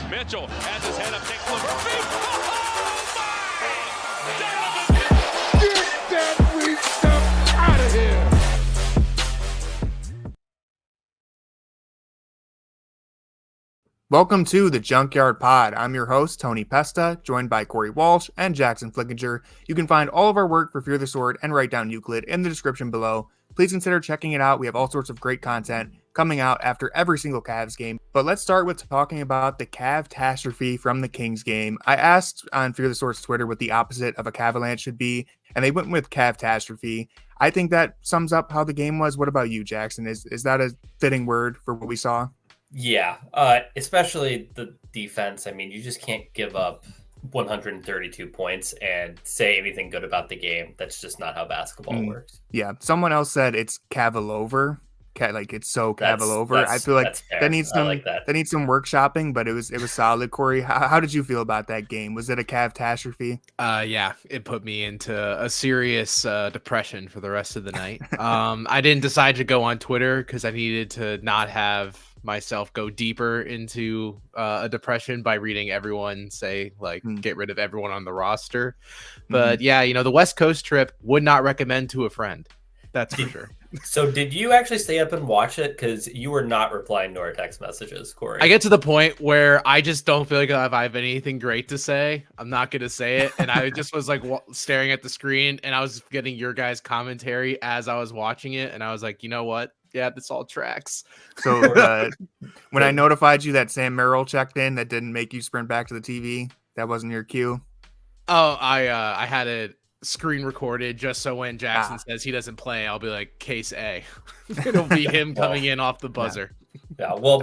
Mitchell has his head up, takes the feet. Oh, my! Donovan! Get that weak stuff out of here! Welcome to the Junkyard Pod. I'm your host, Tony Pesta, joined by Corey Walsh and Jackson Flickinger. You can find all of our work for Fear the Sword and Write Down Euclid in the description below. Please consider checking it out. We have all sorts of great content coming out after every single Cavs game. But let's start with talking about the catastrophe from the Kings game. I asked on Fear the Sword's Twitter what the opposite of a Cavalanche should be, and they went with catastrophe. I think that sums up how the game was. What about you, Jackson? Is that a fitting word for what we saw? Yeah, especially the defense. I mean, you just can't give up 132 points and say anything good about the game. That's just not how basketball works. Yeah, someone else said it's Cavalover. Like it's so Cavalover. I feel like that needs some that needs some workshopping, but it was solid. Corey, how did you feel about that game? Was it a catastrophe? Yeah, it put me into a serious depression for the rest of the night. I didn't decide to go on Twitter because I needed to not have myself go deeper into a depression by reading everyone say get rid of everyone on the roster. But yeah, the West Coast trip would not recommend to a friend. That's for sure. So did you actually stay up and watch it? Because you were not replying to our text messages, Corey. I get to the point where I just don't feel like if I have anything great to say, I'm not going to say it. And I just was staring at the screen and I was getting your guys' commentary as I was watching it. And I was like, you know what? Yeah, this all tracks. So when I notified you that Sam Merrill checked in, that didn't make you sprint back to the TV? That wasn't your cue? Oh, I had it screen recorded just so when Jackson says he doesn't play, I'll be like, case A. It'll be him coming in off the buzzer. Yeah, well,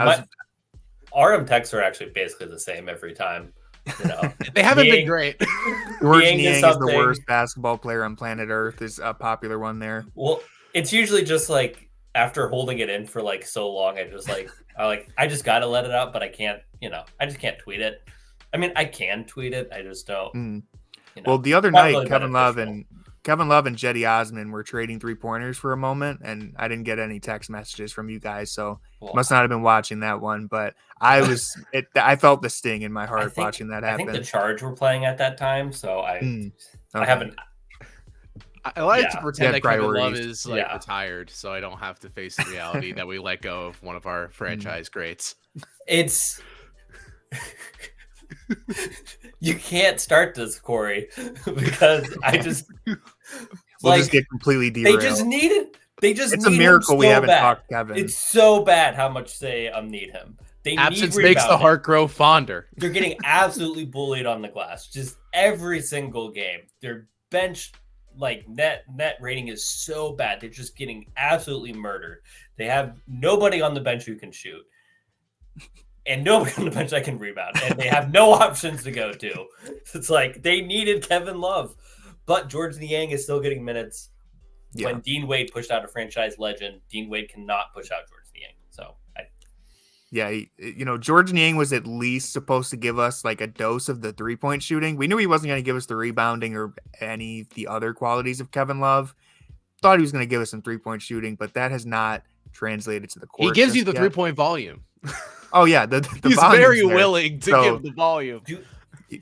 RM texts are actually basically the same every time. They haven't been great. George Niang is the worst basketball player on planet Earth is a popular one there. Well, it's usually just after holding it in for so long, I just gotta let it out, but I can't, I just can't tweet it. I mean, I can tweet it, I just don't. Well, the other night, really Kevin Love and Jetty Osman were trading 3-pointers for a moment, and I didn't get any text messages from you guys, so must not have been watching that one. But I felt the sting in my heart watching that happen. I think the Charge were playing at that time, so I haven't. I like to pretend that Kevin Love is retired, so I don't have to face the reality that we let go of one of our franchise greats. It's you can't start this, Corey, because I just we'll just get completely derailed. It's a miracle we haven't talked Kevin. It's so bad how much they need him. Absence makes the heart grow fonder. They're getting absolutely bullied on the glass, just every single game. Their bench net rating is so bad. They're just getting absolutely murdered. They have nobody on the bench who can shoot. And nobody on the bench that can rebound. And they have no options to go to. It's they needed Kevin Love. But George Niang is still getting minutes. Yeah. When Dean Wade pushed out a franchise legend, Dean Wade cannot push out George Niang. So, George Niang was at least supposed to give us a dose of the 3-point shooting. We knew he wasn't going to give us the rebounding or any of the other qualities of Kevin Love. Thought he was going to give us some 3-point shooting, but that has not translated to the court. He gives you the 3-point volume. Oh yeah, he's very willing to give the volume.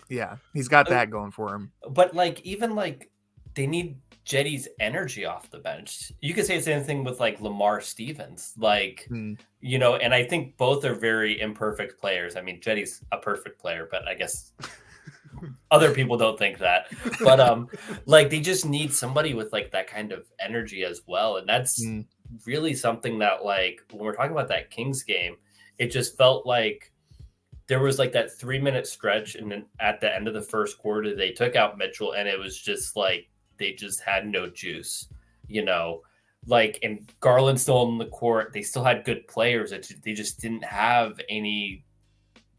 Yeah, he's got that going for him. But even they need Jetty's energy off the bench. You could say the same thing with Lamar Stevens, and I think both are very imperfect players. I mean, Jetty's a perfect player, but I guess other people don't think that. But they just need somebody with that kind of energy as well, and that's really something that when we're talking about that Kings game. It just felt like there was that 3-minute stretch, and then at the end of the first quarter, they took out Mitchell, and it was just they just had no juice, and Garland still on the court. They still had good players. They just didn't have any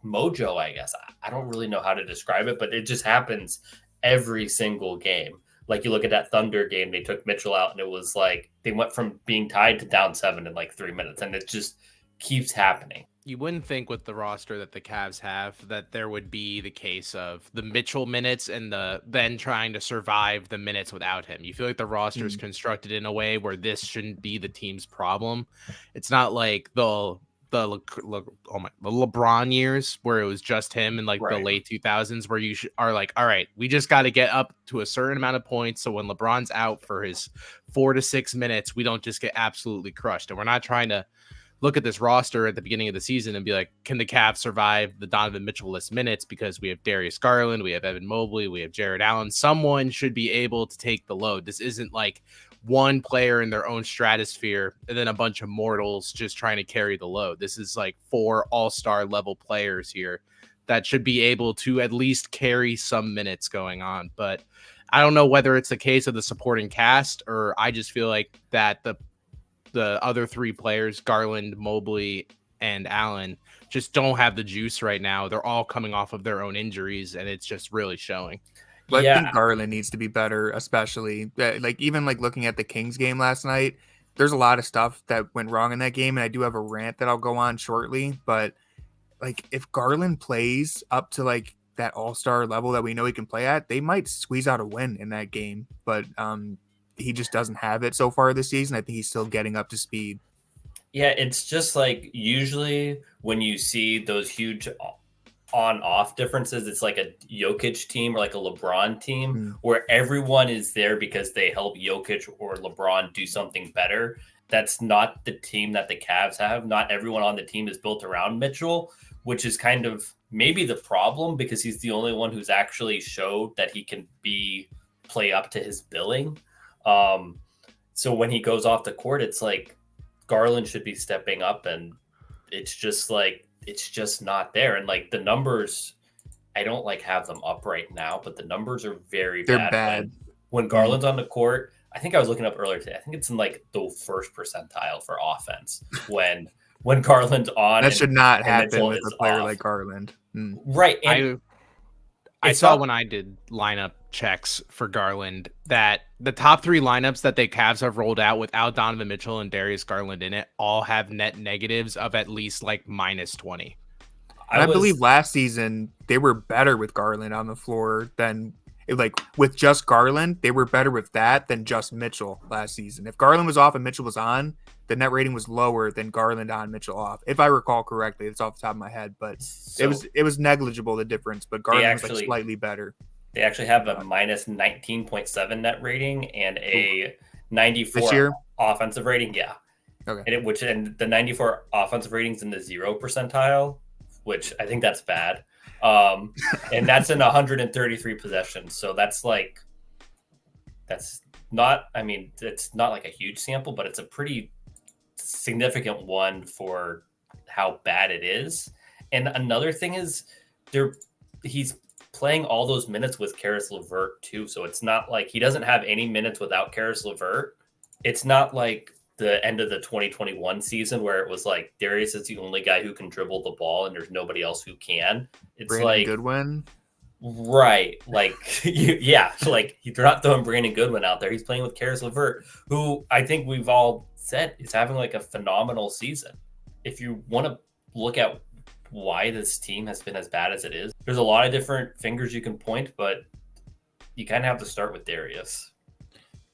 mojo, I guess. I don't really know how to describe it, but it just happens every single game. You look at that Thunder game, they took Mitchell out, and it was they went from being tied to down 7 in 3 minutes, and it just keeps happening. You wouldn't think with the roster that the Cavs have that there would be the case of the Mitchell minutes and then trying to survive the minutes without him. You feel like the roster is constructed in a way where this shouldn't be the team's problem. It's not like they'll the LeBron years where it was just him in like the Right. late 2000s, where you are like, all right, we just got to get up to a certain amount of points. So when LeBron's out for his 4 to 6 minutes, we don't just get absolutely crushed. And we're not trying to look at this roster at the beginning of the season and be like, can the Cavs survive the Donovan Mitchell-less minutes? Because we have Darius Garland, we have Evan Mobley, we have Jarrett Allen. Someone should be able to take the load. This isn't like one player in their own stratosphere and then a bunch of mortals just trying to carry the load. This is like 4 all-star level players here that should be able to at least carry some minutes going on. But I don't know whether it's the case of the supporting cast, or I just feel like that the other 3 players, Garland, Mobley, and Allen, just don't have the juice right now. They're all coming off of their own injuries, and it's just really showing. But I think Garland needs to be better, especially like even like looking at the Kings game last night. There's a lot of stuff that went wrong in that game, and I do have a rant that I'll go on shortly. But like if Garland plays up to like that all-star level that we know he can play at, they might squeeze out a win in that game. But he just doesn't have it so far this season. I think he's still getting up to speed. Yeah, it's just like usually when you see those huge on-off differences, it's like a Jokic team or like a LeBron team where everyone is there because they help Jokic or LeBron do something better. That's not the team that the Cavs have. Not everyone on the team is built around Mitchell, which is kind of maybe the problem because he's the only one who's actually showed that he can play up to his billing. So when he goes off the court, it's like Garland should be stepping up, and it's just not there. And like the numbers, I don't like have them up right now, but the numbers are They're bad. When Garland's on the court. I think I was looking up earlier today. I think it's in like the first percentile for offense when Garland's on. That should not happen Mitchell with a player like Garland. Right. And I saw when I did lineup checks for Garland that the top 3 lineups that the Cavs have rolled out without Donovan Mitchell and Darius Garland in it all have net negatives of at least like -20. I believe last season they were better with Garland on the floor than like with just Garland. They were better with that than just Mitchell last season. If Garland was off and Mitchell was on, the net rating was lower than Garland on, Mitchell off. If I recall correctly, it's off the top of my head, but it was negligible, the difference. But Garland was like slightly better. They actually have a -19.7 net rating and a 94 offensive rating. Yeah. Okay. And the 94 offensive ratings in the 0 percentile, which I think that's bad. And that's in 133 possessions. So it's not like a huge sample, but it's a pretty significant one for how bad it is. And another thing is he's playing all those minutes with Caris LeVert too. So it's not like he doesn't have any minutes without Caris LeVert. It's not like the end of the 2021 season where it was like Darius is the only guy who can dribble the ball and there's nobody else who can. It's Brandon like Goodwin. Right. Like, yeah. Like they're not throwing Brandon Goodwin out there. He's playing with Caris LeVert, who I think we've all said is having like a phenomenal season. If you want to look at why this team has been as bad as it is, there's a lot of different fingers you can point, but you kind of have to start with Darius.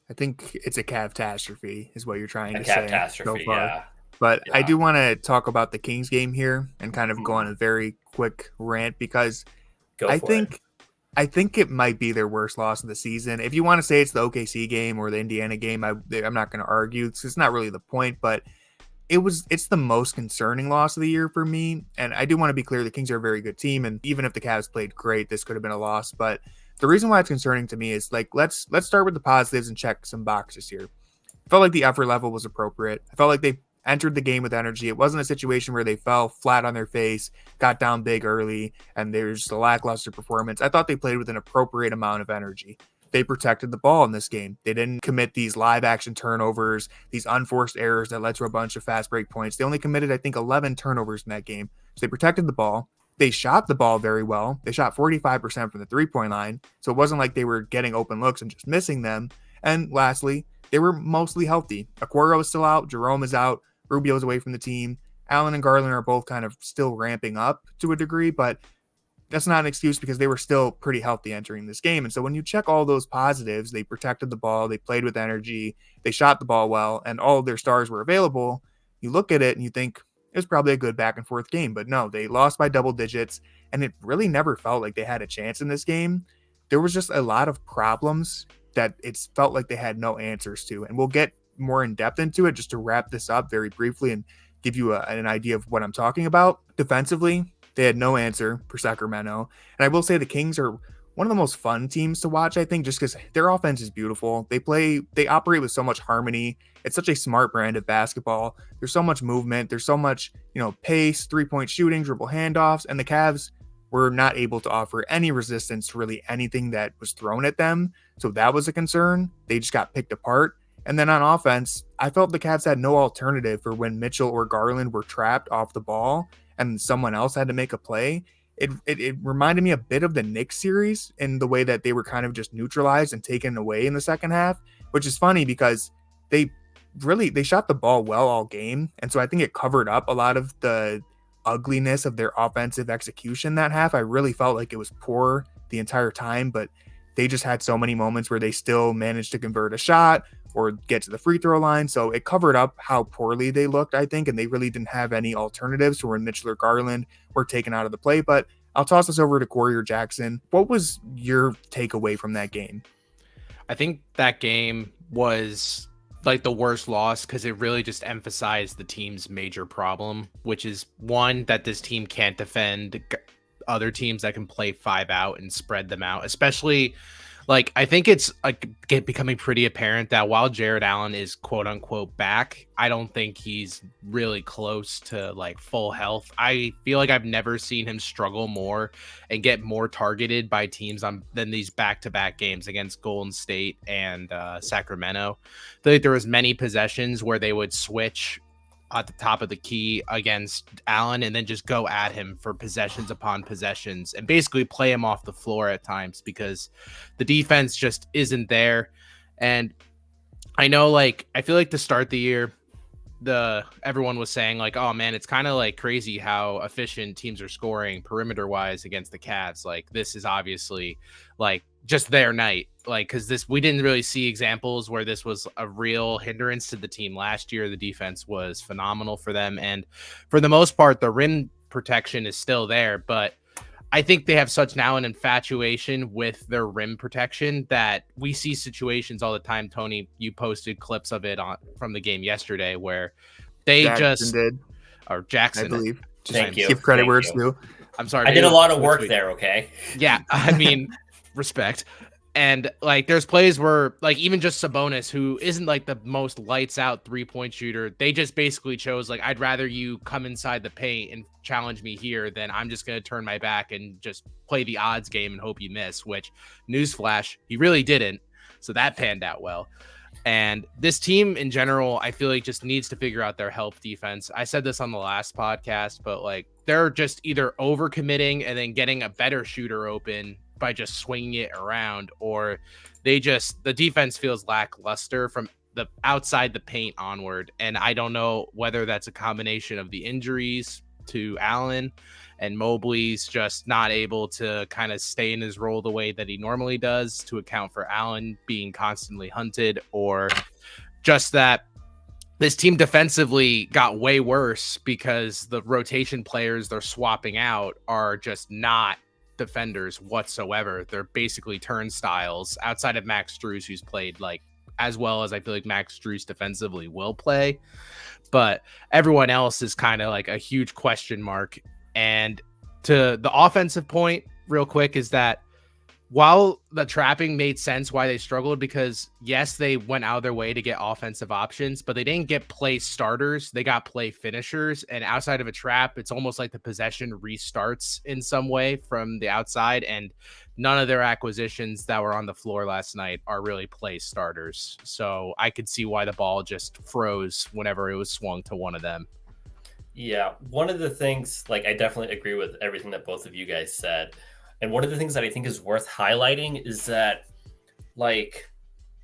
I think it's a catastrophe is what you're trying to say. Catastrophe, so far. yeah. But I do want to talk about the Kings game here and kind of go on a very quick rant because I think it might be their worst loss of the season. If you want to say it's the OKC game or the Indiana game, I'm not going to argue. It's not really the point, but it's the most concerning loss of the year for me. And I do want to be clear, the Kings are a very good team, and even if the Cavs played great, this could have been a loss. But the reason why it's concerning to me is like let's start with the positives and check some boxes here. I felt like the effort level was appropriate. I felt like they entered the game with energy. It wasn't a situation where they fell flat on their face, got down big early, and there's a lackluster performance. I thought they played with an appropriate amount of energy. They protected the ball in this game. They didn't commit these live action turnovers, these unforced errors that led to a bunch of fast break points. They only committed, I think, 11 turnovers in that game. So they protected the ball. They shot the ball very well. They shot 45% from the three-point line. So it wasn't like they were getting open looks and just missing them. And lastly, they were mostly healthy. Okoro is still out. Jerome is out. Rubio's away from the team. Allen and Garland are both kind of still ramping up to a degree, but that's not an excuse because they were still pretty healthy entering this game. And so when you check all those positives, they protected the ball, they played with energy, they shot the ball well, and all of their stars were available. You look at it and you think, it was probably a good back and forth game. But no, they lost by double digits, and it really never felt like they had a chance in this game. There was just a lot of problems that it felt like they had no answers to. And we'll get more in depth into it just to wrap this up very briefly and give you an idea of what I'm talking about. Defensively, they had no answer for Sacramento. And I will say the Kings are one of the most fun teams to watch, I think, just because their offense is beautiful. They operate with so much harmony. It's such a smart brand of basketball. There's so much movement. There's so much, pace, 3-point shooting, dribble handoffs, and the Cavs were not able to offer any resistance to really anything that was thrown at them. So that was a concern. They just got picked apart. And then on offense, I felt the Cavs had no alternative for when Mitchell or Garland were trapped off the ball and someone else had to make a play. It reminded me a bit of the Knicks series in the way that they were kind of just neutralized and taken away in the second half, which is funny because they shot the ball well all game. And so I think it covered up a lot of the ugliness of their offensive execution that half. I really felt like it was poor the entire time, but they just had so many moments where they still managed to convert a shot or get to the free throw line. So it covered up how poorly they looked, I think, and they really didn't have any alternatives for when Mitchell or Garland were taken out of the play. But I'll toss this over to Corey or Jackson. What was your takeaway from that game? I think that game was like the worst loss because it really just emphasized the team's major problem, which is one, that this team can't defend other teams that can play 5 out and spread them out, especially like I think it's like becoming pretty apparent that while Jarrett Allen is quote unquote back, I don't think he's really close to like full health. I feel like I've never seen him struggle more and get more targeted by teams than these back-to-back games against Golden State and Sacramento. I feel like there was many possessions where they would switch at the top of the key against Allen and then just go at him for possessions upon possessions and basically play him off the floor at times because the defense just isn't there. And I know, like, I feel like to start the year, everyone was saying like, oh man, it's kind of like crazy how efficient teams are scoring perimeter wise against the Cavs. Like, this is obviously like just their night. Like, because we didn't really see examples where this was a real hindrance to the team last year. The defense was phenomenal for them. And for the most part, the rim protection is still there. But I think they have such now an infatuation with their rim protection that we see situations all the time. Tony, you posted clips of it from the game yesterday where they Jackson, I believe. Thank you. Give credit where it's due. I'm sorry. I did a lot of work there. Okay. Yeah. I mean, respect. And like, there's plays where like even just Sabonis, who isn't like the most lights out 3-point shooter, they just basically chose like, I'd rather you come inside the paint and challenge me here than I'm just going to turn my back and just play the odds game and hope you miss, which newsflash, he really didn't. So that panned out well. And this team in general, I feel like just needs to figure out their help defense. I said this on the last podcast, but like they're just either overcommitting and then getting a better shooter open by just swinging it around, or the defense feels lackluster from the outside the paint onward. And I don't know whether that's a combination of the injuries to Allen and Mobley's just not able to kind of stay in his role the way that he normally does to account for Allen being constantly hunted, or just that this team defensively got way worse because the rotation players they're swapping out are just not defenders whatsoever. They're basically turnstiles outside of Max Strus, who's played like as well as I feel like Max Strus defensively will play, but everyone else is kind of like a huge question mark. And to the offensive point real quick is that while the trapping made sense why they struggled, because yes, they went out of their way to get offensive options, but they didn't get play starters. They got play finishers. And outside of a trap, it's almost like the possession restarts in some way from the outside. And none of their acquisitions that were on the floor last night are really play starters. So I could see why the ball just froze whenever it was swung to one of them. Yeah. One of the things, like, I definitely agree with everything that both of you guys said. And one of the things that I think is worth highlighting is that, like,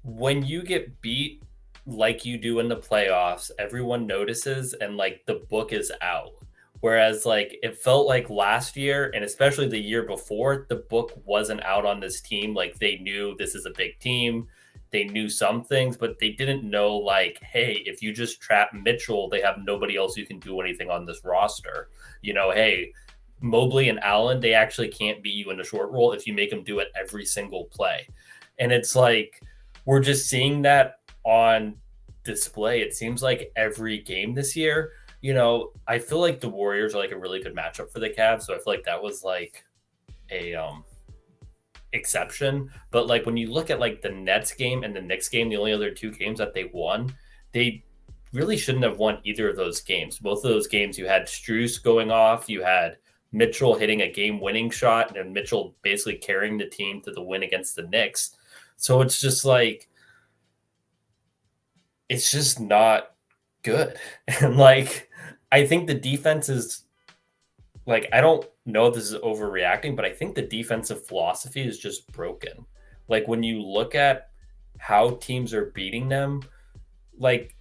when you get beat like you do in the playoffs, everyone notices and, like, the book is out. Whereas, like, it felt like last year, and especially the year before, the book wasn't out on this team. Like, they knew this is a big team. they knew some things, but they didn't know, like, hey, if you just trap Mitchell, they have nobody else who can do anything on this roster. Hey, Mobley and Allen, they actually can't beat you in the short roll if you make them do it every single play. And it's like, we're just seeing that on display. It seems like every game this year. I feel like the Warriors are like a really good matchup for the Cavs. So I feel like that was like a exception. But like when you look at like the Nets game and the Knicks game, the only other 2 games that they won, they really shouldn't have won either of those games. Both of those games, you had Strus going off, you had Mitchell hitting a game-winning shot, and then Mitchell basically carrying the team to the win against the Knicks. So it's just like, it's just not good. And like, I think the defense is like, I don't know if this is overreacting, but I think the defensive philosophy is just broken. Like when you look at how teams are beating them, like,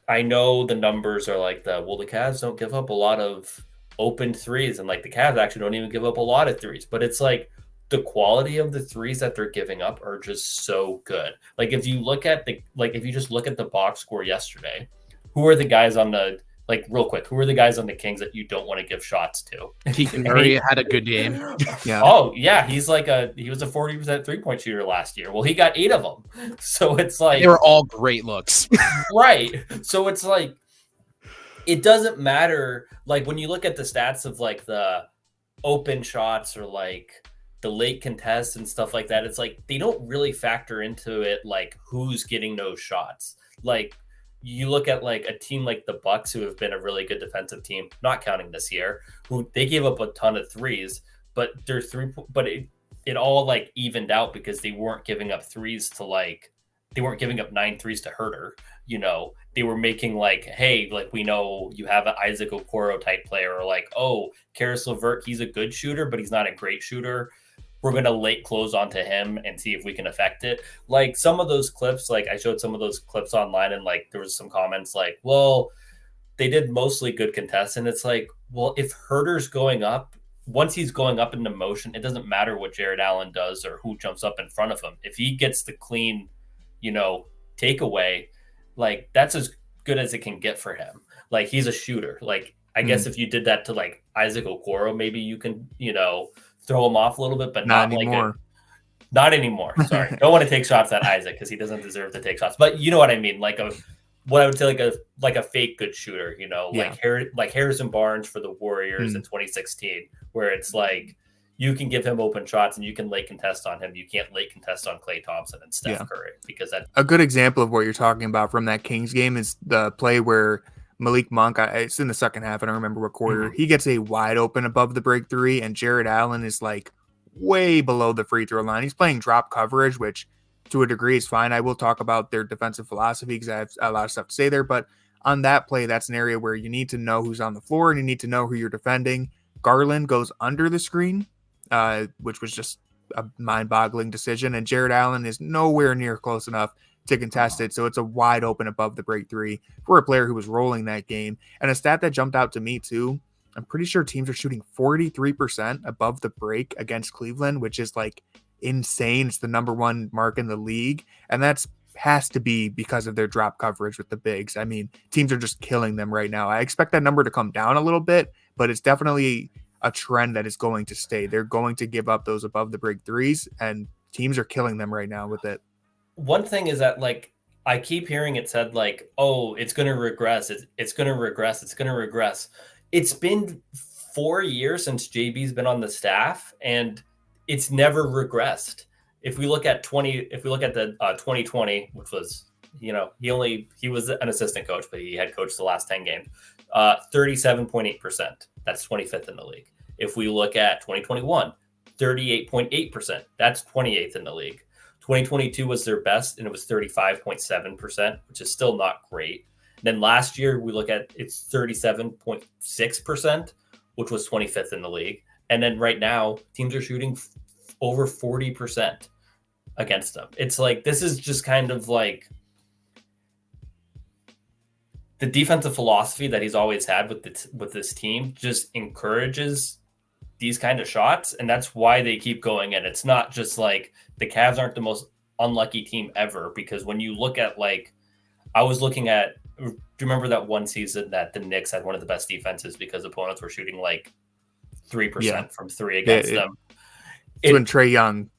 I know the numbers are like the Cavs don't give up a lot of open threes, and like the Cavs actually don't even give up a lot of threes, but it's like the quality of the threes that they're giving up are just so good. Like if you just look at the box score yesterday, who are the guys on the, like real quick, who are the guys on the Kings that you don't want to give shots to? Murray had a good game. Yeah. Oh yeah. He was a 40% 3-point shooter last year. Well, he got 8 of them. So it's like, They were all great looks. right. So it's like, it doesn't matter. Like when you look at the stats of like the open shots or like the late contests and stuff like that, it's like they don't really factor into it like who's getting those shots. Like you look at like a team like the Bucks, who have been a really good defensive team, not counting this year, who they gave up a ton of threes, but it all like evened out because they weren't giving up threes to like, they weren't giving up 9 threes to Herter. They were making like, hey, like we know you have an Isaac Okoro type player, or like, oh, Karis LeVert, he's a good shooter, but he's not a great shooter. We're going to late close onto him and see if we can affect it. Like some of those clips, like I showed some of those clips online, and like there was some comments like, well, they did mostly good contests. And it's like, well, if Herter's going up, once he's going up into motion, it doesn't matter what Jarrett Allen does or who jumps up in front of him. If he gets the clean, takeaway, like that's as good as it can get for him. Like he's a shooter. Like I guess if you did that to like Isaac Okoro, maybe you can, throw him off a little bit, but not anymore. Not anymore. Sorry. Don't want to take shots at Isaac because he doesn't deserve to take shots. But you know what I mean? Like what I would say like a fake good shooter, like Harrison Barnes for the Warriors in 2016, where it's like you can give him open shots and you can late contest on him. You can't late contest on Klay Thompson and Steph Curry, because that's a good example of what you're talking about from that Kings game is the play where Malik Monk, it's in the second half, I don't remember what quarter, he gets a wide open above the break 3, and Jarrett Allen is like way below the free throw line. He's playing drop coverage, which to a degree is fine. I will talk about their defensive philosophy because I have a lot of stuff to say there, but on that play, that's an area where you need to know who's on the floor and you need to know who you're defending. Garland goes under the screen, which was just a mind-boggling decision, and Jarrett Allen is nowhere near close enough to contest it, so it's a wide open above the break 3 for a player who was rolling that game. And a stat that jumped out to me too, I'm pretty sure teams are shooting 43% above the break against Cleveland, which is like insane. It's the number 1 mark in the league, and that's has to be because of their drop coverage with the bigs. I mean, teams are just killing them right now. I expect that number to come down a little bit, but it's definitely a trend that is going to stay. They're going to give up those above the break 3s, and teams are killing them right now with it. One thing is that, like, I keep hearing it said, like, oh, it's going to regress. It's going to regress. It's going to regress. It's been 4 years since JB's been on the staff, and it's never regressed. If we look at the 2020, which was, he was an assistant coach, but he had coached the last 10 games, 37.8%. That's 25th in the league. If we look at 2021, 38.8%. That's 28th in the league. 2022 was their best, and it was 35.7%, which is still not great. And then last year, we look at it's 37.6%, which was 25th in the league. And then right now, teams are shooting over 40% against them. It's like, this is just kind of like the defensive philosophy that he's always had with this team just encourages these kind of shots, and that's why they keep going in. It's not just like the Cavs aren't the most unlucky team ever, because when you look at like, I was looking at, do you remember that one season that the Knicks had one of the best defenses because opponents were shooting like 3% from three against them? It's when Trae Young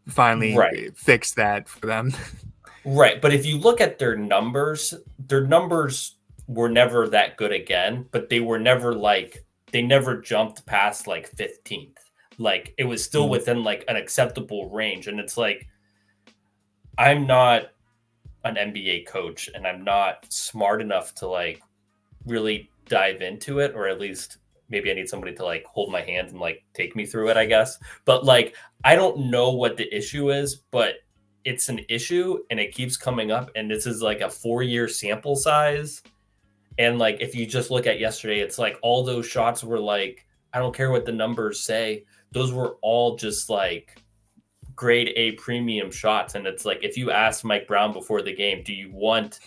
finally Right. fixed that for them. Right. But if you look at their numbers were never that good again, but they were never like, they never jumped past like 15th. Like it was still within like an acceptable range. And it's like, I'm not an NBA coach and I'm not smart enough to like really dive into it, or at least maybe I need somebody to like hold my hand and like take me through it, I guess. But like, I don't know what the issue is, but it's an issue and it keeps coming up. And this is like a 4-year sample size. And like, if you just look at yesterday, it's like all those shots were like, I don't care what the numbers say. Those were all just like grade A premium shots. And it's like, if you ask Mike Brown before the game, do you want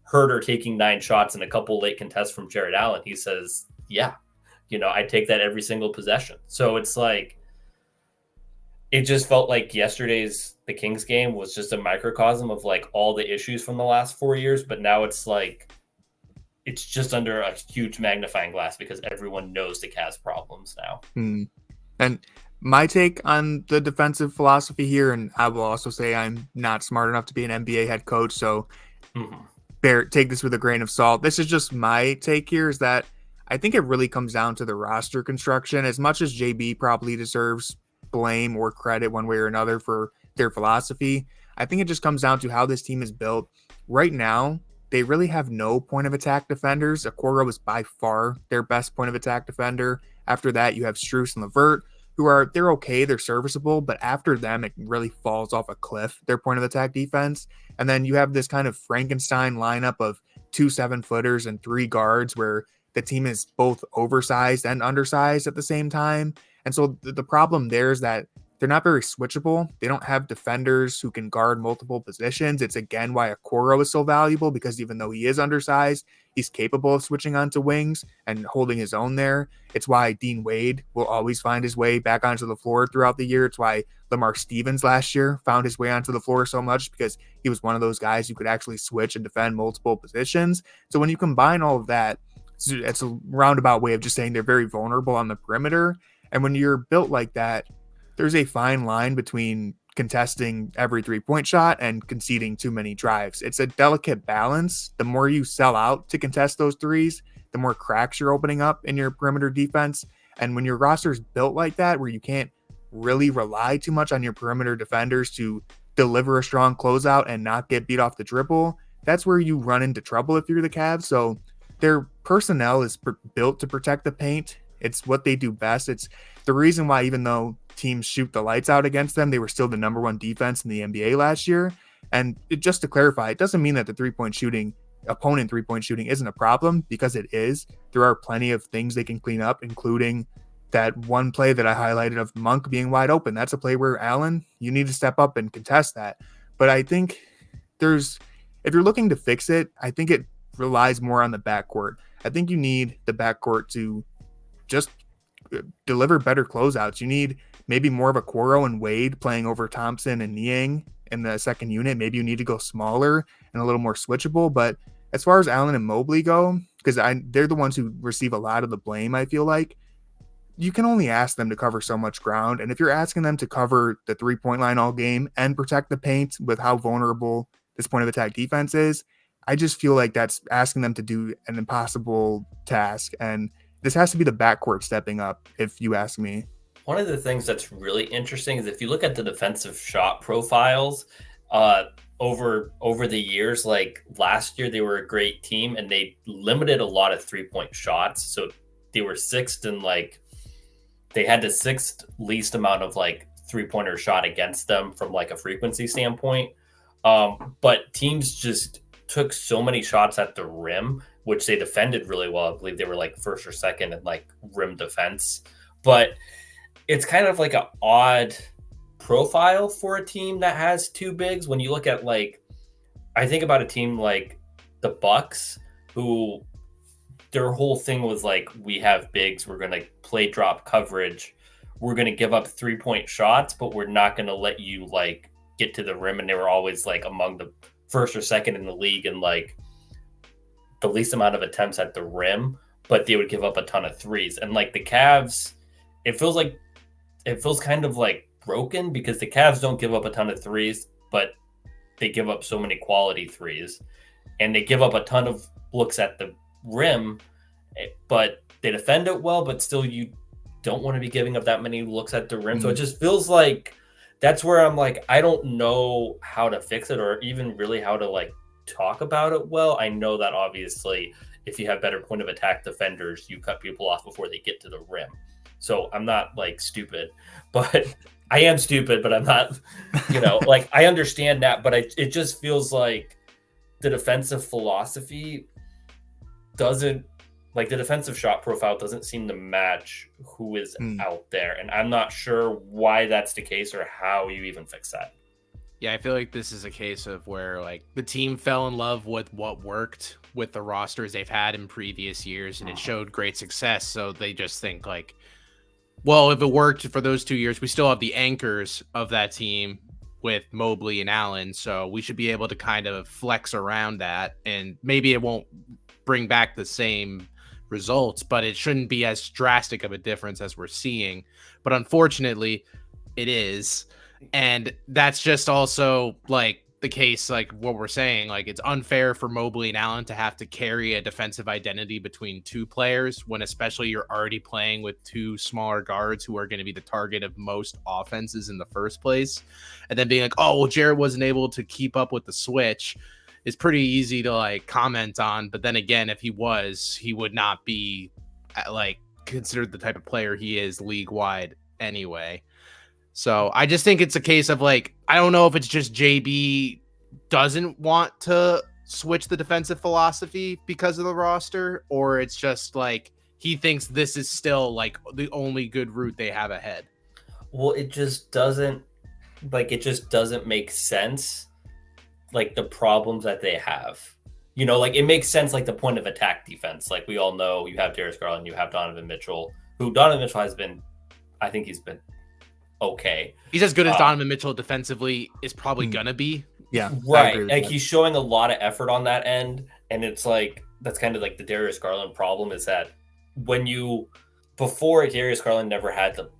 Herder taking 9 shots and a couple late contests from Jarrett Allen? He says, yeah, I take that every single possession. So it's like, it just felt like the Kings game was just a microcosm of like all the issues from the last 4 years. But now it's like, it's just under a huge magnifying glass because everyone knows the Cavs problems now. And my take on the defensive philosophy here, and I will also say I'm not smart enough to be an NBA head coach, so take this with a grain of salt. This is just my take here, is that I think it really comes down to the roster construction. As much as JB probably deserves blame or credit one way or another for their philosophy, I think it just comes down to how this team is built. Right now, they really have no point of attack defenders. Okoro is by far their best point of attack defender. After that, you have Strus and LeVert, they're okay, they're serviceable, but after them, it really falls off a cliff, their point of attack defense. And then you have this kind of Frankenstein lineup of 2 7-footers and 3 guards where the team is both oversized and undersized at the same time. And so the problem there is that they're not very switchable. They don't have defenders who can guard multiple positions. It's again why Okoro is so valuable, because even though he is undersized, he's capable of switching onto wings and holding his own there. It's why Dean Wade will always find his way back onto the floor throughout the year. It's why Lamar Stevens last year found his way onto the floor so much, because he was one of those guys who could actually switch and defend multiple positions. So when you combine all of that, it's a roundabout way of just saying they're very vulnerable on the perimeter. And when you're built like that, there's a fine line between contesting every 3-point shot and conceding too many drives. It's a delicate balance. The more you sell out to contest those threes, the more cracks you're opening up in your perimeter defense. And when your roster's built like that, where you can't really rely too much on your perimeter defenders to deliver a strong closeout and not get beat off the dribble, that's where you run into trouble if you're the Cavs. So their personnel is built to protect the paint. It's what they do best. It's the reason why, even though teams shoot the lights out against them, they were still the number 1 defense in the NBA last year. And just to clarify, it doesn't mean that the opponent 3-point shooting isn't a problem, because it is. There are plenty of things they can clean up, including that one play that I highlighted of Monk being wide open. That's a play where, Allen, you need to step up and contest that. But I think if you're looking to fix it, I think it relies more on the backcourt. I think you need the backcourt to just deliver better closeouts. You need maybe more of Okoro and Wade playing over Thompson and Niang in the second unit. Maybe you need to go smaller and a little more switchable. But as far as Allen and Mobley go, because they're the ones who receive a lot of the blame, I feel like you can only ask them to cover so much ground. And if you're asking them to cover the 3-point line all game and protect the paint with how vulnerable this point of attack defense is, I just feel like that's asking them to do an impossible task. And this has to be the backcourt stepping up, if you ask me. One of the things that's really interesting is if you look at the defensive shot profiles over the years, like last year, they were a great team and they limited a lot of 3-point shots. So they were 6th in they had the 6th least amount of 3-pointer shot against them from a frequency standpoint. But teams just took so many shots at the rim, which they defended really well. I believe they were 1st or 2nd in rim defense. But it's kind of an odd profile for a team that has 2 bigs. When you look at I think about a team like the Bucks, who their whole thing was we have bigs, we're going to play drop coverage, we're going to give up 3-point shots, but we're not going to let you get to the rim, and they were always like among the first or second in the league and like the least amount of attempts at the rim, but they would give up a ton of threes. And like the Cavs, it feels kind of like broken because the Cavs don't give up a ton of threes, but they give up so many quality threes, and they give up a ton of looks at the rim, but they defend it well, but still you don't want to be giving up that many looks at the rim. So it just feels like that's where I'm like, I don't know how to fix it or even really how to like talk about it well. I know that obviously if you have better point of attack defenders, you cut people off before they get to the rim. So I'm not like stupid, but I am stupid, but I'm not, like I understand that, but it just feels like the defensive philosophy doesn't, like the defensive shot profile doesn't seem to match who is out there. And I'm not sure why that's the case or how you even fix that. Yeah, I feel like this is a case of where like the team fell in love with what worked with the rosters they've had in previous years, and it showed great success. So they just think like, well, if it worked for those 2 years, we still have the anchors of that team with Mobley and Allen. So we should be able to kind of flex around that, and maybe it won't bring back the same results, but it shouldn't be as drastic of a difference as we're seeing. But unfortunately, it is. And that's just also like the case, like what we're saying, like it's unfair for Mobley and Allen to have to carry a defensive identity between two players when especially you're already playing with two smaller guards who are going to be the target of most offenses in the first place. And then being like, oh, well, Jarrett wasn't able to keep up with the switch is pretty easy to like comment on. But then again, if he was, he would not be like considered the type of player he is league wide anyway. So I just think it's a case of like, I don't know if it's just JB doesn't want to switch the defensive philosophy because of the roster, or it's just like he thinks this is still like the only good route they have ahead. Well, it just doesn't make sense. Like the problems that they have, like it makes sense. Like the point of attack defense, like we all know you have Darius Garland, you have Donovan Mitchell, has been, I think he's been okay. He's as good as Donovan Mitchell defensively is probably gonna be. Yeah, right. Like he's showing a lot of effort on that end, and it's like that's kind of like the Darius Garland problem is that before Darius Garland never had to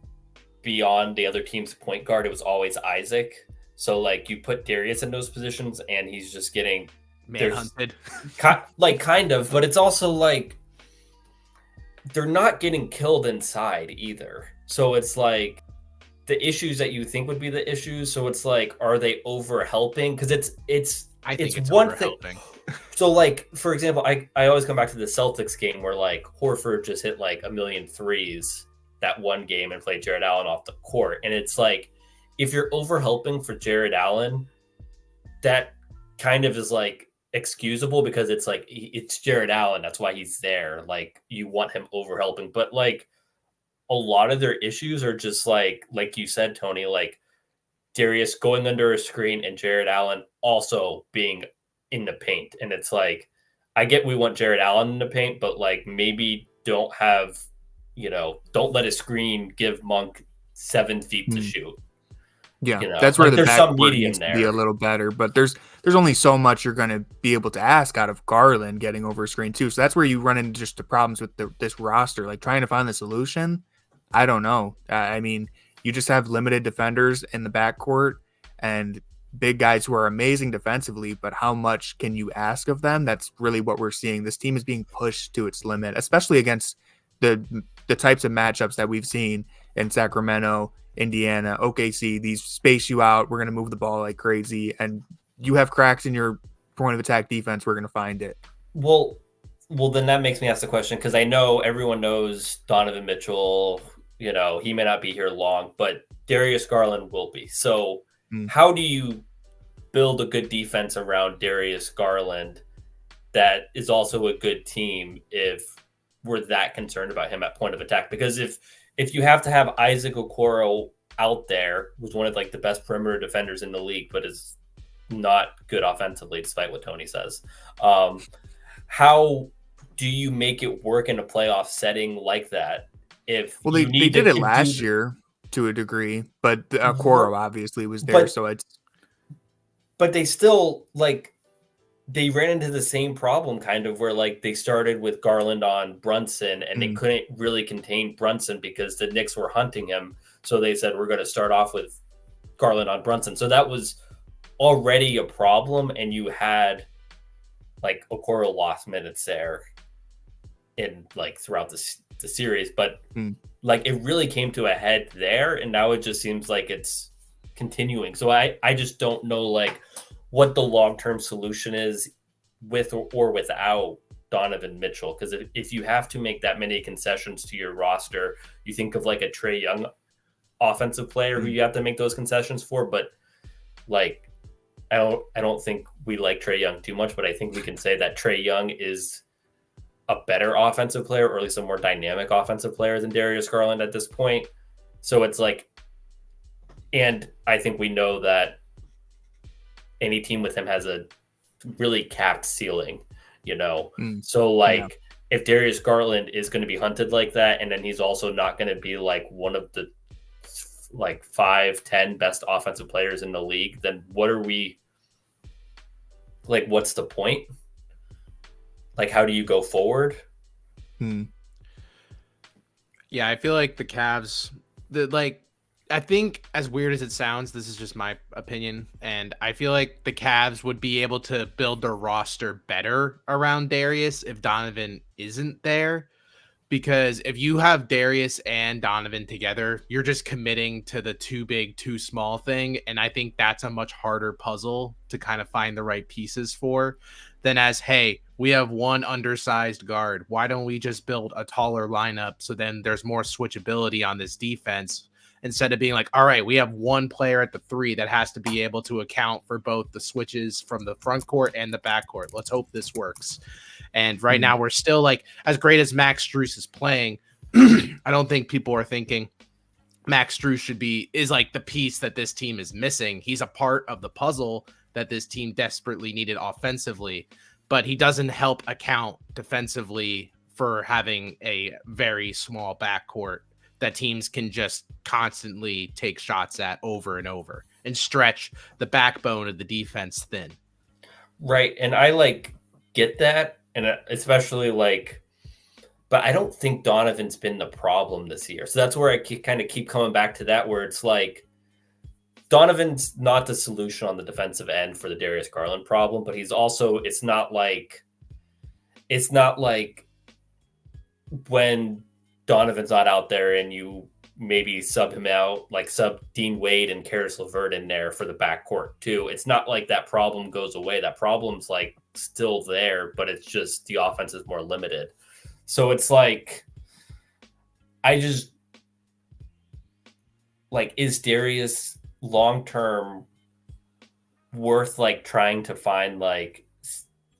be on the other team's point guard, it was always Isaac. So like you put Darius in those positions, and he's just getting manhunted, kind of. But it's also like they're not getting killed inside either. So it's like the issues that you think would be the issues. So it's like, are they over helping? Because it's one thing. So like, for example, I always come back to the Celtics game where like Horford just hit like a million threes that one game and played Jarrett Allen off the court. And it's like, if you're over helping for Jarrett Allen, that kind of is like excusable because it's like, it's Jarrett Allen. That's why he's there. Like you want him over helping, but like, a lot of their issues are just like you said, Tony, like Darius going under a screen and Jarrett Allen also being in the paint. And it's like, I get we want Jarrett Allen in the paint, but like maybe don't let a screen give Monk 7 feet to shoot. Yeah, that's where like the there's some backcourt medium needs to there. be a little better. But there's only so much you're going to be able to ask out of Garland getting over a screen too. So that's where you run into just the problems with this roster, like trying to find the solution. I don't know. I mean, you just have limited defenders in the backcourt and big guys who are amazing defensively, but how much can you ask of them? That's really what we're seeing. This team is being pushed to its limit, especially against the types of matchups that we've seen in Sacramento, Indiana, OKC. These space you out. We're going to move the ball like crazy, and you have cracks in your point of attack defense. We're going to find it. Well, then that makes me ask the question because I know everyone knows Donovan Mitchell. He may not be here long, but Darius Garland will be. So how do you build a good defense around Darius Garland that is also a good team if we're that concerned about him at point of attack? Because if you have to have Isaac Okoro out there, who's one of like the best perimeter defenders in the league, but is not good offensively, despite what Tony says, how do you make it work in a playoff setting like that? They did it last year to a degree, but Okoro obviously was there, so it's but they still like they ran into the same problem kind of where like they started with Garland on Brunson and they couldn't really contain Brunson because the Knicks were hunting him. So they said, we're going to start off with Garland on Brunson. So that was already a problem. And you had like Okoro lost minutes there in like throughout the series, but like it really came to a head there. And now it just seems like it's continuing. So I just don't know like what the long-term solution is with or without Donovan Mitchell. Because if you have to make that many concessions to your roster, you think of like a Trae Young offensive player who you have to make those concessions for. But like, I don't think we like Trae Young too much, but I think we can say that Trae Young is a better offensive player, or at least a more dynamic offensive player than Darius Garland at this point. So it's like, and I think we know that any team with him has a really capped ceiling, you know? So like if Darius Garland is going to be hunted like that, and then he's also not going to be like one of the like 5-10 best offensive players in the league, then what are we like, what's the point? Like, how do you go forward? Yeah, I feel like the Cavs, I think as weird as it sounds, this is just my opinion, and I feel like the Cavs would be able to build their roster better around Darius if Donovan isn't there. Because if you have Darius and Donovan together, you're just committing to the too big, too small thing. And I think that's a much harder puzzle to kind of find the right pieces for than as, hey, we have one undersized guard. Why don't we just build a taller lineup so then there's more switchability on this defense? Instead of being like, all right, we have one player at the 3 that has to be able to account for both the switches from the front court and the back court. Let's hope this works. And right now we're still like, as great as Max Strus is playing, I don't think people are thinking Max Strus is like the piece that this team is missing. He's a part of the puzzle that this team desperately needed offensively, but he doesn't help account defensively for having a very small backcourt that teams can just constantly take shots at over and over and stretch the backbone of the defense thin. Right. And I like get that. And especially like, but I don't think Donovan's been the problem this year. So that's where I kind of keep coming back to that, where it's like Donovan's not the solution on the defensive end for the Darius Garland problem, but he's also, it's not like when Donovan's not out there and you maybe sub him out, like sub Dean Wade and Karis LeVert in there for the backcourt too. It's not like that problem goes away. That problem's like still there, but it's just the offense is more limited. So it's like, I just like, is Darius long-term worth like trying to find, like,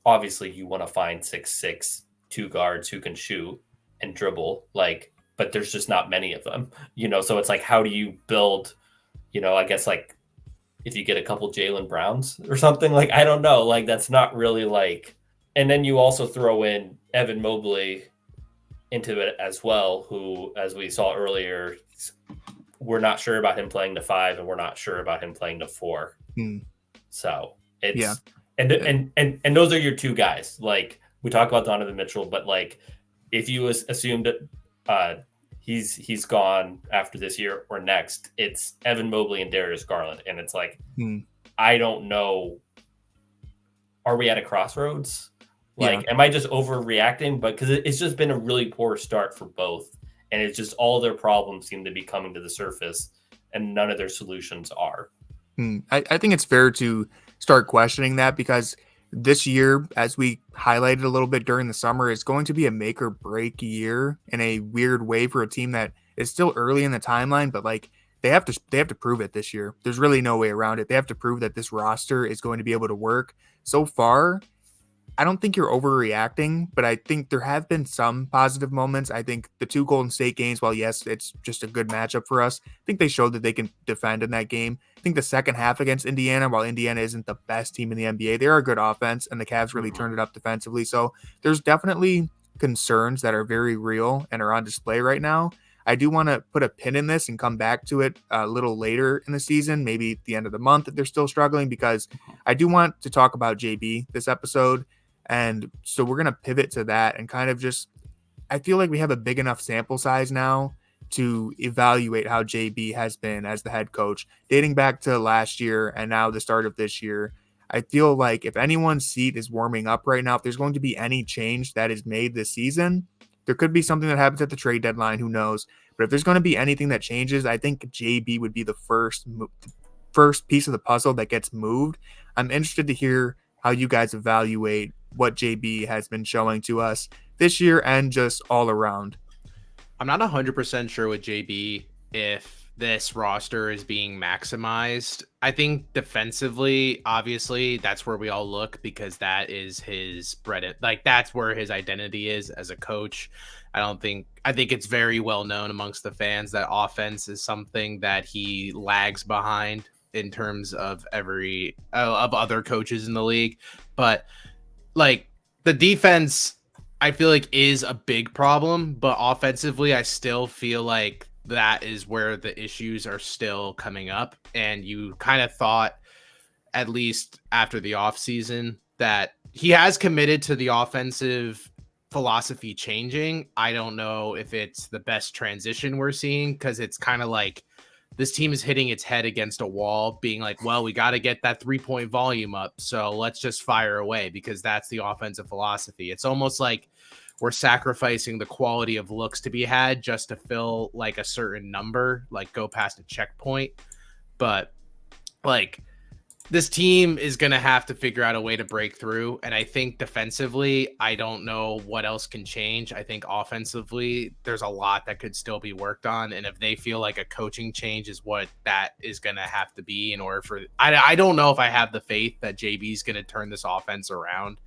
obviously you want to find 6'6", 2 guards who can shoot and dribble, like, but there's just not many of them, you know? So it's like, how do you build, you know, I guess like if you get a couple Jaylen Browns or something, like, I don't know, like that's not really like, and then you also throw in Evan Mobley into it as well, who, as we saw earlier, we're not sure about him playing the 5 and we're not sure about him playing the 4. So it's, and those are your 2 guys. Like we talk about Donovan Mitchell, but like, if you assumed that he's gone after this year or next, it's Evan Mobley and Darius Garland. And it's like, I don't know. Are we at a crossroads? Like, am I just overreacting? But because it's just been a really poor start for both. And it's just all their problems seem to be coming to the surface and none of their solutions are. I think it's fair to start questioning that, because this year, as we highlighted a little bit during the summer, is going to be a make or break year in a weird way for a team that is still early in the timeline, but like they have to prove it this year. There's really no way around it. They have to prove that this roster is going to be able to work. So far, I don't think you're overreacting, but I think there have been some positive moments. I think the 2 Golden State games, while yes, it's just a good matchup for us, I think they showed that they can defend in that game. I think the second half against Indiana, while Indiana isn't the best team in the NBA, they are a good offense, and the Cavs really turned it up defensively. So there's definitely concerns that are very real and are on display right now. I do want to put a pin in this and come back to it a little later in the season, maybe at the end of the month if they're still struggling, because I do want to talk about JB this episode. And so we're going to pivot to that and kind of just, I feel like we have a big enough sample size now to evaluate how JB has been as the head coach, dating back to last year and now the start of this year. I feel like if anyone's seat is warming up right now, if there's going to be any change that is made this season, there could be something that happens at the trade deadline. Who knows? But if there's going to be anything that changes, I think JB would be the first piece of the puzzle that gets moved. I'm interested to hear how you guys evaluate what JB has been showing to us this year and just all around. I'm not 100% sure with JB if this roster is being maximized. I think defensively, obviously, that's where we all look because that is his bread. Like, that's where his identity is as a coach. I think it's very well known amongst the fans that offense is something that he lags behind in terms of of other coaches in the league. But like the defense, I feel like is a big problem, but offensively, I still feel like that is where the issues are still coming up. And you kind of thought, at least after the offseason, that he has committed to the offensive philosophy changing. I don't know if it's the best transition we're seeing, because it's kind of like this team is hitting its head against a wall, being like, well, we got to get that 3-point volume up, so let's just fire away, because that's the offensive philosophy. It's almost like we're sacrificing the quality of looks to be had just to fill like a certain number, like go past a checkpoint. But like this team is going to have to figure out a way to break through. And I think defensively, I don't know what else can change. I think offensively, there's a lot that could still be worked on. And if they feel like a coaching change is what that is going to have to be in order for, I don't know if I have the faith that JB is going to turn this offense around.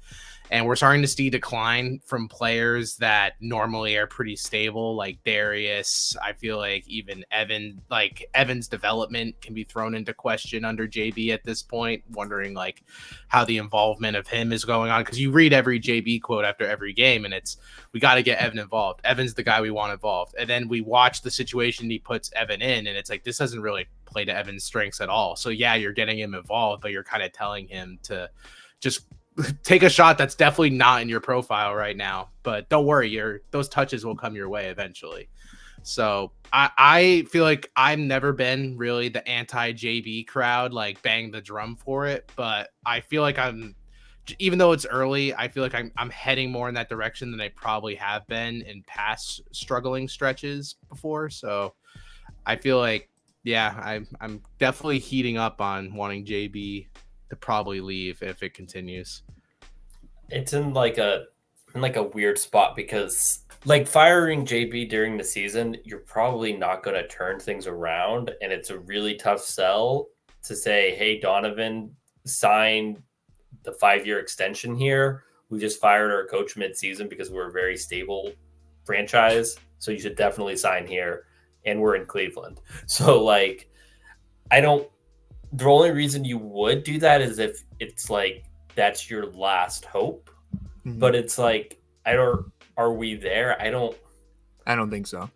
And we're starting to see decline from players that normally are pretty stable, like Darius. I feel like even Evan's development can be thrown into question under JB at this point, wondering like how the involvement of him is going on. Because you read every JB quote after every game, and it's, we got to get Evan involved. Evan's the guy we want involved. And then we watch the situation he puts Evan in, and it's like, this doesn't really play to Evan's strengths at all. So yeah, you're getting him involved, but you're kind of telling him to just take a shot that's definitely not in your profile right now, but don't worry, those touches will come your way eventually. So I feel like I've never been really the anti-JB crowd, like bang the drum for it, but I feel like even though it's early, I feel like I'm heading more in that direction than I probably have been in past struggling stretches before. So I feel like, yeah, I'm definitely heating up on wanting JB to probably leave if it continues. It's in like a weird spot because like firing JB during the season, you're probably not going to turn things around, and it's a really tough sell to say, hey, Donovan, sign the 5-year extension here. We just fired our coach mid-season because we're a very stable franchise, so you should definitely sign here, and we're in Cleveland. So like the only reason you would do that is if it's like that's your last hope. Mm-hmm. But it's like, are we there? I don't think so.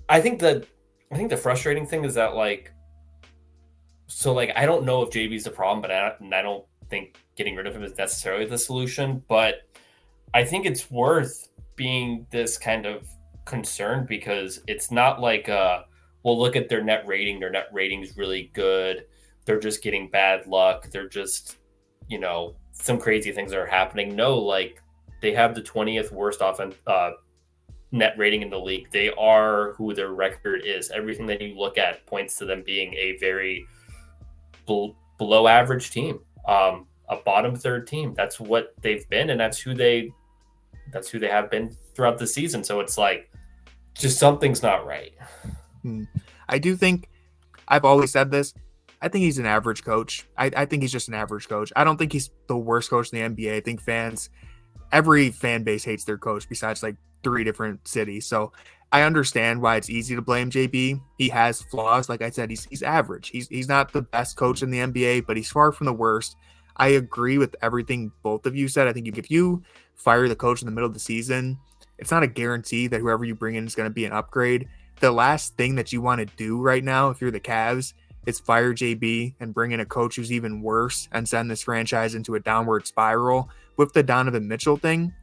I think the frustrating thing is that like, so like, I don't know if JB's the problem, but I don't think getting rid of him is necessarily the solution. But I think it's worth being this kind of concerned because it's not like, well, look at their net rating. Their net rating is really good. They're just getting bad luck. They're just, some crazy things are happening. No, like they have the 20th worst net rating in the league. They are who their record is. Everything that you look at points to them being a very below average team, a bottom third team. That's what they've been, and that's who they have been throughout the season. So it's like, just something's not right. I do think, I've always said this, I think he's an average coach. I think he's just an average coach. I don't think he's the worst coach in the NBA. I think every fan base hates their coach besides like 3 different cities. So I understand why it's easy to blame JB. He has flaws. Like I said, he's average. He's not the best coach in the NBA, but he's far from the worst. I agree with everything both of you said. I think if you fire the coach in the middle of the season, it's not a guarantee that whoever you bring in is going to be an upgrade. the last thing that you want to do right now, if you're the Cavs, is fire JB and bring in a coach who's even worse and send this franchise into a downward spiral. With the Donovan Mitchell thing,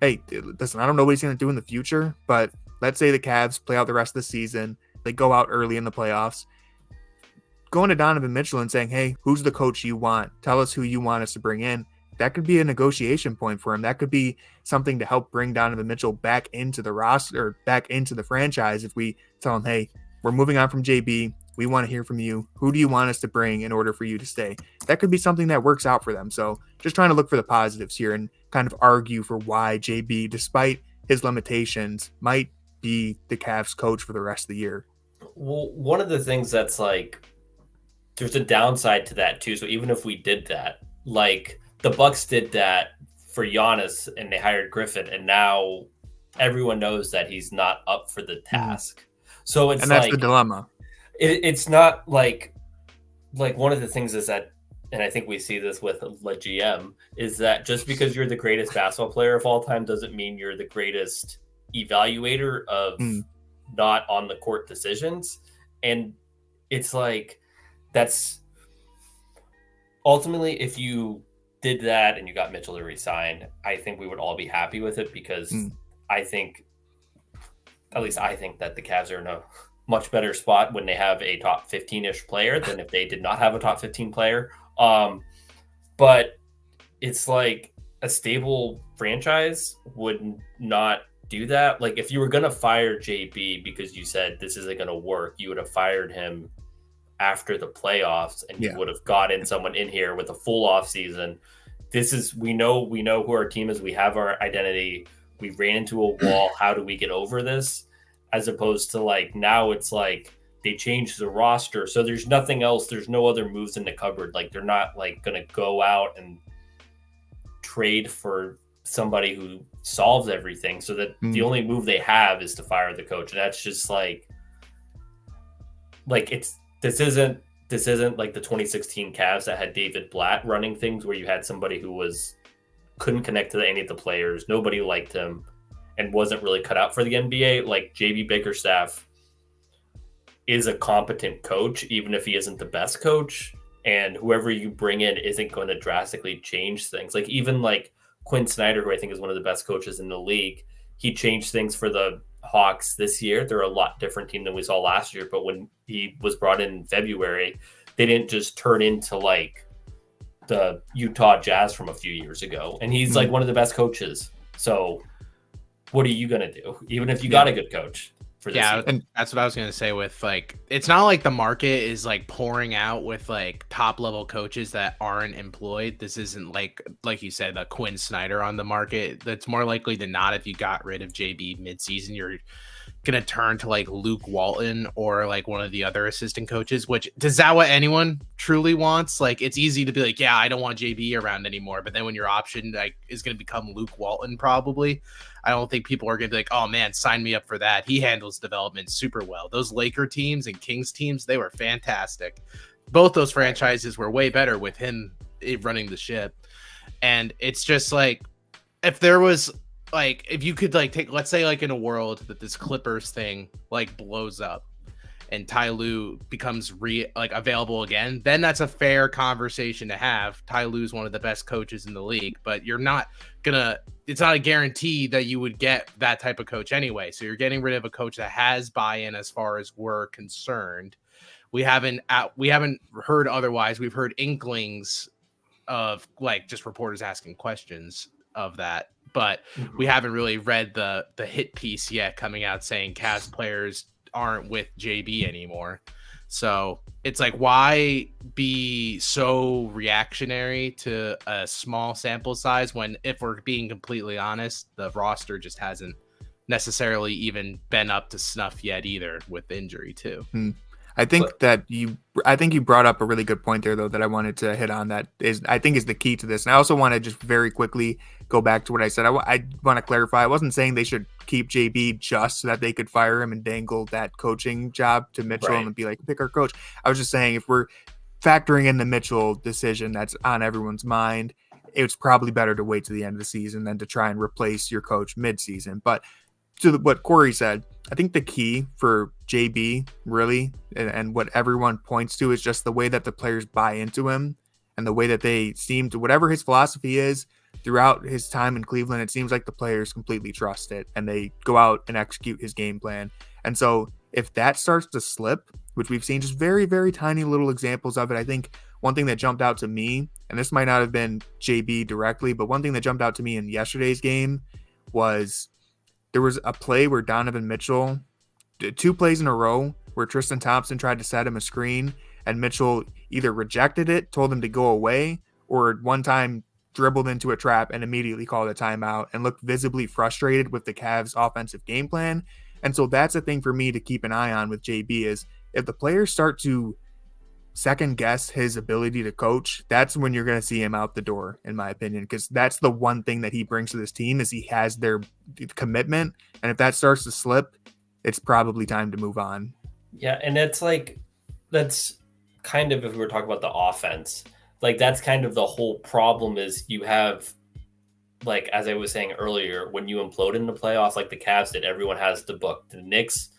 hey, listen, I don't know what he's going to do in the future, but let's say the Cavs play out the rest of the season. They go out early in the playoffs. Going to Donovan Mitchell and saying, hey, who's the coach you want? Tell us who you want us to bring in. That could be a negotiation point for him. That could be something to help bring Donovan Mitchell back into the roster, or back into the franchise. If we tell him, hey, we're moving on from JB. We want to hear from you. Who do you want us to bring in order for you to stay? That could be something that works out for them. So just trying to look for the positives here and kind of argue for why JB, despite his limitations, might be the Cavs coach for the rest of the year. Well, one of the things that's like, there's a downside to that too. So even if we did that, like the Bucks did that for Giannis and they hired Griffin, and now everyone knows that he's not up for the task. So it's, and that's like the dilemma. It's not like one of the things is that, and I think we see this with the GM, is that just because you're the greatest basketball player of all time doesn't mean you're the greatest evaluator of not on the court decisions. And it's like, that's ultimately, if you did that and you got Mitchell to resign, I think we would all be happy with it, because I think, at least I think, that the Cavs are in a much better spot when they have a top 15-ish player than if they did not have a top 15 player. But it's like a stable franchise would not do that. Like if you were going to fire JB because you said this isn't going to work, you would have fired him after the playoffs, and you would have gotten someone in here with a full off season. This is, we know who our team is. We have our identity. We ran into a wall. How do we get over this? As opposed to like, now it's like they changed the roster. So there's nothing else. There's no other moves in the cupboard. Like they're not like going to go out and trade for somebody who solves everything. So that the only move they have is to fire the coach. And that's just like this isn't like the 2016 Cavs that had David Blatt running things, where you had somebody who couldn't connect to any of the players. Nobody liked him and wasn't really cut out for the NBA. Like JB Bickerstaff is a competent coach, even if he isn't the best coach. And whoever you bring in isn't going to drastically change things. Like even like Quinn Snyder, who I think is one of the best coaches in the league, he changed things for the Hawks this year. They're a lot different team than we saw last year. But when he was brought in February, they didn't just turn into like the Utah Jazz from a few years ago. And he's like one of the best coaches. So what are you going to do? Even if you got a good coach for this season? And that's what I was going to say with like, it's not like the market is like pouring out with like top level coaches that aren't employed. This isn't like you said, the Quinn Snyder on the market. That's more likely than not, if you got rid of JB midseason, you're going to turn to like Luke Walton or like one of the other assistant coaches, which is that what anyone truly wants? Like, it's easy to be like, yeah, I don't want JB around anymore. But then when your option like is going to become Luke Walton, probably, I don't think people are going to be like, oh man, sign me up for that. He handles development super well. Those Laker teams and Kings teams, they were fantastic. Both those franchises were way better with him running the ship. And it's just like, if there was like, if you could like take, let's say like in a world that this Clippers thing like blows up and Ty Lue becomes available again, then that's a fair conversation to have. Ty Lue's one of the best coaches in the league, but you're not gonna, it's not a guarantee that you would get that type of coach anyway. So you're getting rid of a coach that has buy-in as far as we're concerned. We haven't heard otherwise. We've heard inklings of like just reporters asking questions of that, but we haven't really read the hit piece yet coming out saying Cavs players aren't with JB anymore. So it's like, why be so reactionary to a small sample size when, if we're being completely honest, the roster just hasn't necessarily even been up to snuff yet either, with injury too. I think you brought up a really good point there, though, that I wanted to hit on. That I think is the key to this. And I also want to just very quickly go back to what I said. I want to clarify. I wasn't saying they should keep JB just so that they could fire him and dangle that coaching job to Mitchell and be like, pick our coach. I was just saying, if we're factoring in the Mitchell decision that's on everyone's mind, it's probably better to wait to the end of the season than to try and replace your coach mid-season. But to what Corey said, I think the key for JB really, and what everyone points to, is just the way that the players buy into him and the way that they seem to, whatever his philosophy is throughout his time in Cleveland, it seems like the players completely trust it and they go out and execute his game plan. And so if that starts to slip, which we've seen just very, very tiny little examples of it, I think one thing that jumped out to me, and this might not have been JB directly, but one thing that jumped out to me in yesterday's game was there was a play where Donovan Mitchell, 2 plays in a row, where Tristan Thompson tried to set him a screen and Mitchell either rejected it, told him to go away, or one time dribbled into a trap and immediately called a timeout and looked visibly frustrated with the Cavs offensive game plan. And so that's a thing for me to keep an eye on with JB, is if the players start to second guess his ability to coach, that's when you're going to see him out the door, in my opinion, because that's the one thing that he brings to this team is he has their commitment. And if that starts to slip, it's probably time to move on. Yeah. And it's like, that's kind of, if we were talking about the offense, like that's kind of the whole problem is you have, like, as I was saying earlier, when you implode in the playoffs, like the Cavs did, everyone has the book. The Knicks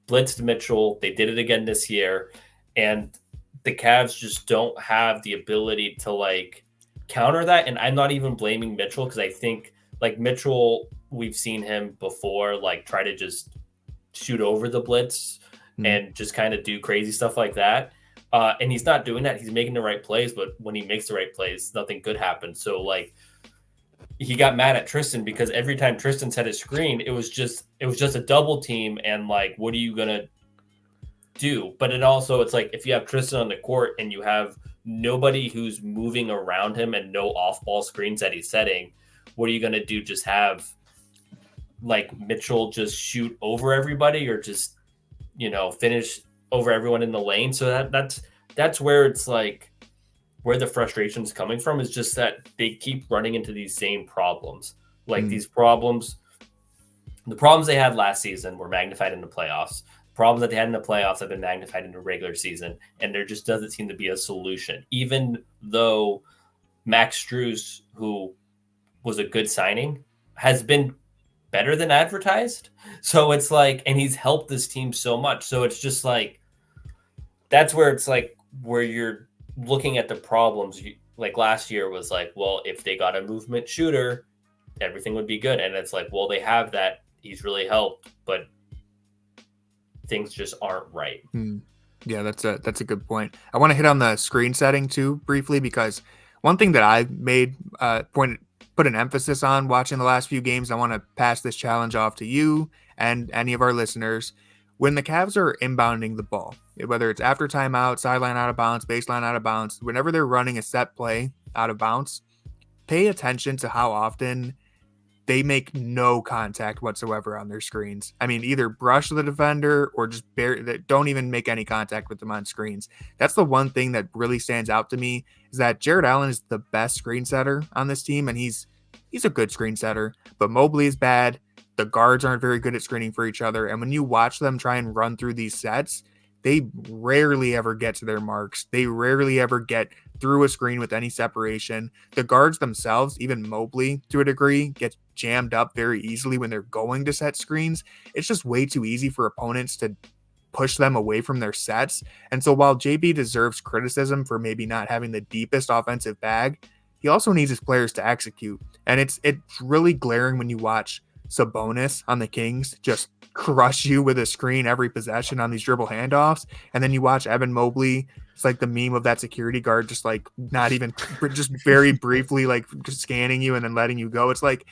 blitzed Mitchell. They did it again this year. And the Cavs just don't have the ability to like counter that. And I'm not even blaming Mitchell, because I think like Mitchell, we've seen him before, like try to just shoot over the blitz and just kind of do crazy stuff like that. And he's not doing that. He's making the right plays, but when he makes the right plays, nothing good happens. So like he got mad at Tristan because every time Tristan set his screen, it was just a double team. And like, what are you going to do? But it also, it's like, if you have Tristan on the court and you have nobody who's moving around him and no off-ball screens that he's setting, what are you going to do? Just have like Mitchell just shoot over everybody, or just, you know, finish over everyone in the lane? So that's where it's like, where the frustration is coming from, is just that they keep running into these same problems. Like these problems, the problems they had last season were magnified in the playoffs. The problems that they had in the playoffs have been magnified in the regular season. And there just doesn't seem to be a solution, even though Max Strus, who was a good signing, has been better than advertised. So it's like, and he's helped this team so much. So it's just like, that's where it's like, where you're looking at the problems. Like last year was like, well, if they got a movement shooter, everything would be good. And it's like, well, they have that. He's really helped, but things just aren't right. Yeah, that's a good point. I want to hit on the screen setting too briefly, because one thing that I've made put an emphasis on watching the last few games, I want to pass this challenge off to you and any of our listeners. When the Cavs are inbounding the ball, whether it's after timeout, sideline out of bounds, baseline out of bounds, whenever they're running a set play out of bounds, pay attention to how often they make no contact whatsoever on their screens. I mean, either brush the defender or just don't even make any contact with them on screens. That's the one thing that really stands out to me, is that Jarrett Allen is the best screen setter on this team, and he's a good screen setter, but Mobley is bad. The guards aren't very good at screening for each other. And when you watch them try and run through these sets, they rarely ever get to their marks. They rarely ever get through a screen with any separation. The guards themselves, even Mobley to a degree, gets jammed up very easily when they're going to set screens. It's just way too easy for opponents to push them away from their sets. And so while JB deserves criticism for maybe not having the deepest offensive bag, he also needs his players to execute. And it's really glaring when you watch Sabonis on the Kings just crush you with a screen every possession on these dribble handoffs. And then you watch Evan Mobley. It's like the meme of that security guard, just like not even, just very briefly, like just scanning you and then letting you go. It's like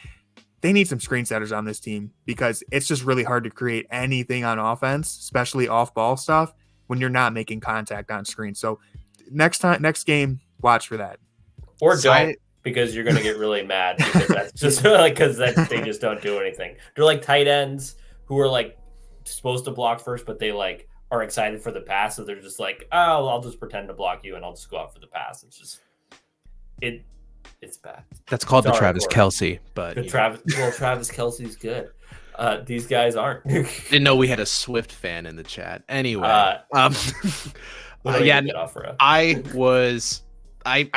they need some screen setters on this team, because it's just really hard to create anything on offense, especially off ball stuff, when you're not making contact on screen. So next game, watch for that. Or don't, because you're going to get really mad, because that's just like, because they just don't do anything. They're like tight ends who are like supposed to block first, but they like are excited for the pass. So they're just like, oh, I'll just pretend to block you and I'll just go out for the pass. It's just, it's bad. That's called the Travis Kelce, but Travis Kelce's good. These guys aren't. Didn't know we had a Swift fan in the chat. Anyway, yeah,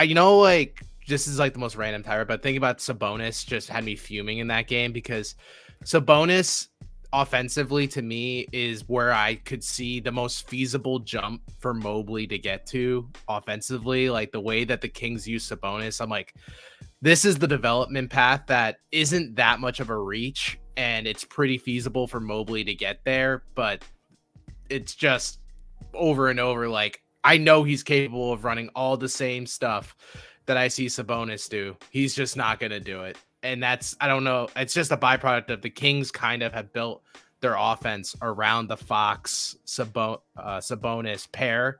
you know, like, this is like the most random tire, but thinking about Sabonis just had me fuming in that game, because Sabonis, offensively to me is where I could see the most feasible jump for Mobley to get to offensively. Like the way that the Kings use Sabonis, I'm like, this is the development path that isn't that much of a reach, and it's pretty feasible for Mobley to get there, but it's just over and over. Like, I know he's capable of running all the same stuff that I see Sabonis do. He's just not going to do it. And that's, I don't know. It's just a byproduct of the Kings kind of have built their offense around the Fox Sabonis pair.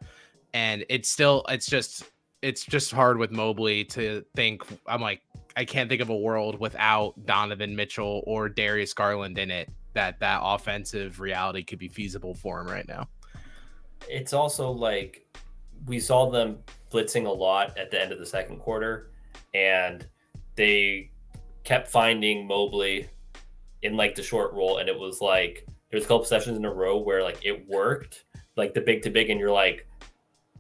And it's just hard with Mobley to think. I'm like, I can't think of a world without Donovan Mitchell or Darius Garland in it that offensive reality could be feasible for him right now. It's also like we saw them blitzing a lot at the end of the second quarter, and they kept finding Mobley in like the short roll, and it was like there's a couple sessions in a row where like it worked, like the big to big, and you're like,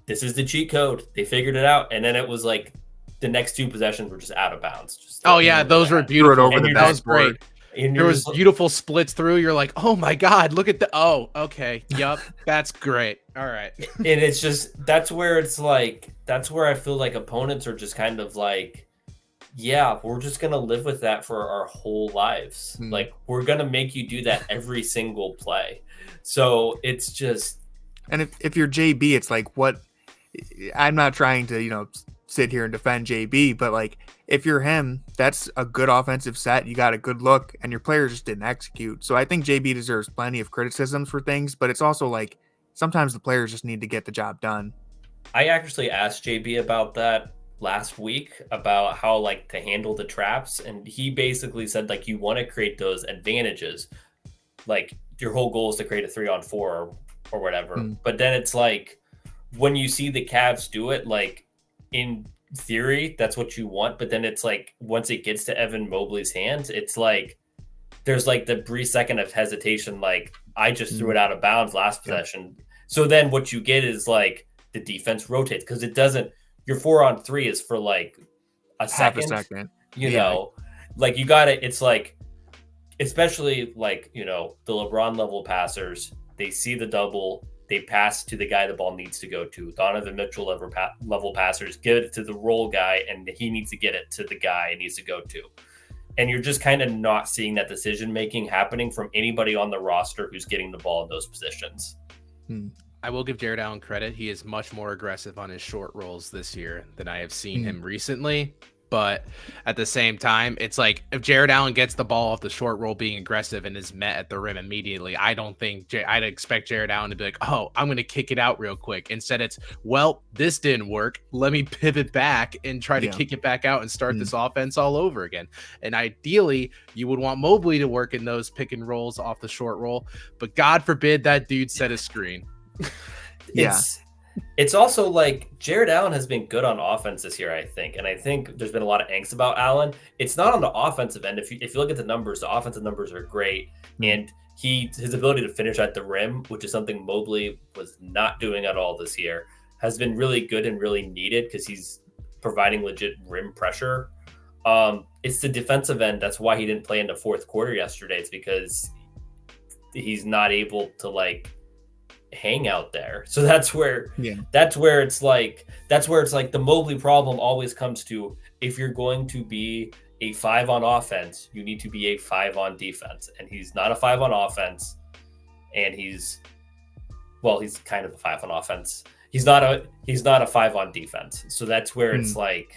this is the cheat code. They figured it out, and then it was like the next two possessions were just out of bounds. Just those were beautiful. Over the that was great. And There was beautiful splits through. You're like, oh my God, look at okay. Yep. That's great. All right. And it's just, that's where I feel like opponents are just kind of like, yeah, we're just going to live with that for our whole lives. Like, we're going to make you do that every single play. So it's just. And if you're JB, it's like, I'm not trying to, sit here and defend JB, but like, if you're him, that's a good offensive set. You got a good look, and your players just didn't execute. So I think JB deserves plenty of criticisms for things, but it's also like sometimes the players just need to get the job done. I actually asked JB about that last week, about how like to handle the traps, and he basically said like you want to create those advantages. Like your whole goal is to create a 3-on-4 or whatever. But then it's like when you see the Cavs do it, like in theory, that's what you want, but then it's like once it gets to Evan Mobley's hands, it's like there's like the brief second of hesitation, like I just threw it out of bounds last possession. So then what you get is like the defense rotates, because it doesn't, your 4-on-3 is for like a second. You know, like you got it. It's like, especially like, the LeBron level passers, they see the double, they pass to the guy the ball needs to go to. Donovan Mitchell level passers give it to the roll guy, and he needs to get it to the guy it needs to go to. And you're just kind of not seeing that decision making happening from anybody on the roster who's getting the ball in those positions. I will give Jarrett Allen credit. He is much more aggressive on his short rolls this year than I have seen him recently. But at the same time, it's like if Jarrett Allen gets the ball off the short roll being aggressive and is met at the rim immediately, I don't think I'd expect Jarrett Allen to be like, oh, I'm going to kick it out real quick. Instead, it's, well, this didn't work. Let me pivot back and try to kick it back out and start this offense all over again. And ideally, you would want Mobley to work in those pick and rolls off the short roll. But God forbid that dude set a screen. It's also like Jarrett Allen has been good on offense this year, I think. And I think there's been a lot of angst about Allen. It's not on the offensive end. If you look at the numbers, the offensive numbers are great. And his ability to finish at the rim, which is something Mobley was not doing at all this year, has been really good and really needed because he's providing legit rim pressure. It's the defensive end. That's why he didn't play in the fourth quarter yesterday. It's because he's not able to like hang out there. So that's where it's like the Mobley problem always comes to, if you're going to be a 5 on offense, you need to be a 5 on defense. And he's not a 5 on offense, and he's kind of a 5 on offense. He's not a 5 on defense. So that's where it's like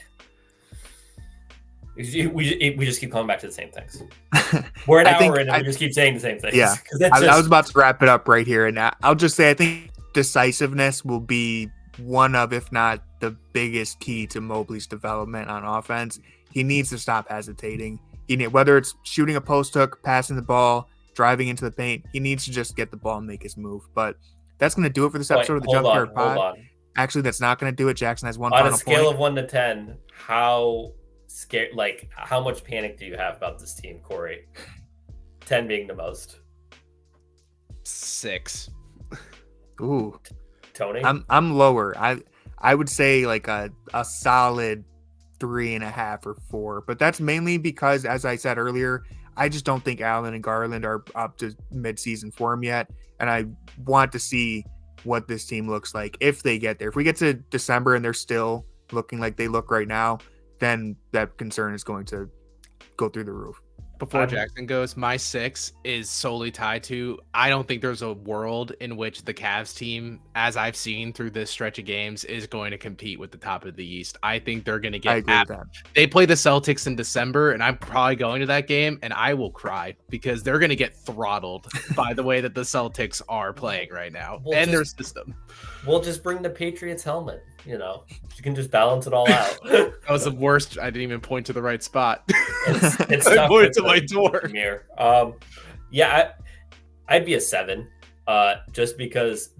we just keep coming back to the same things. We're an hour in and we just keep saying the same things. Yeah, I was about to wrap it up right here, and I'll just say I think decisiveness will be one of, if not the biggest key to Mobley's development on offense. He needs to stop hesitating. Whether it's shooting a post hook, passing the ball, driving into the paint, he needs to just get the ball and make his move. But that's going to do it for this episode of the Junkyard Pod. Actually, that's not going to do it. Jackson has one final point. On a scale of 1 to 10, how scared, like how much panic do you have about this team, Corey? 10 being the most. 6. Ooh, Tony? I'm lower. I would say like a solid 3.5 or 4, but that's mainly because, as I said earlier, I just don't think Allen and Garland are up to mid-season form yet, and I want to see what this team looks like if they get there. If we get to December and they're still looking like they look right now, then that concern is going to go through the roof. Before Jackson goes, my 6 is solely tied to, I don't think there's a world in which the Cavs team, as I've seen through this stretch of games, is going to compete with the top of the East. I think they're going to get They play the Celtics in December, and I'm probably going to that game, and I will cry because they're going to get throttled by the way that the Celtics are playing right now their system. We'll just bring the Patriots helmet. You can just balance it all out. That was the worst. I didn't even point to the right spot. It's I tough pointed to my door. Mirror. I'd be a 7. Just because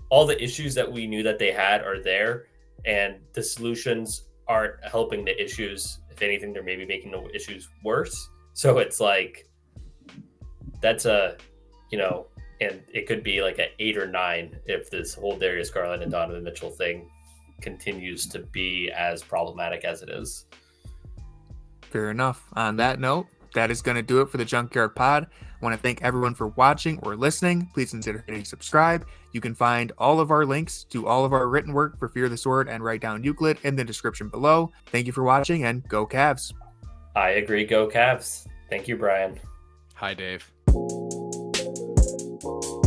all the issues that we knew that they had are there, and the solutions aren't helping the issues. If anything, they're maybe making the issues worse. So it's like that's and it could be like an 8 or 9 if this whole Darius Garland and Donovan Mitchell thing continues to be as problematic as it is. Fair enough. On that note, that is going to do it for the Junkyard Pod. I want to thank everyone for watching or listening. Please consider hitting subscribe. You can find all of our links to all of our written work for Fear the Sword and Write Down Euclid in the description below. Thank you for watching, and go Cavs. I agree. Go Cavs. Thank you, Brian. Hi, Dave. Thank you.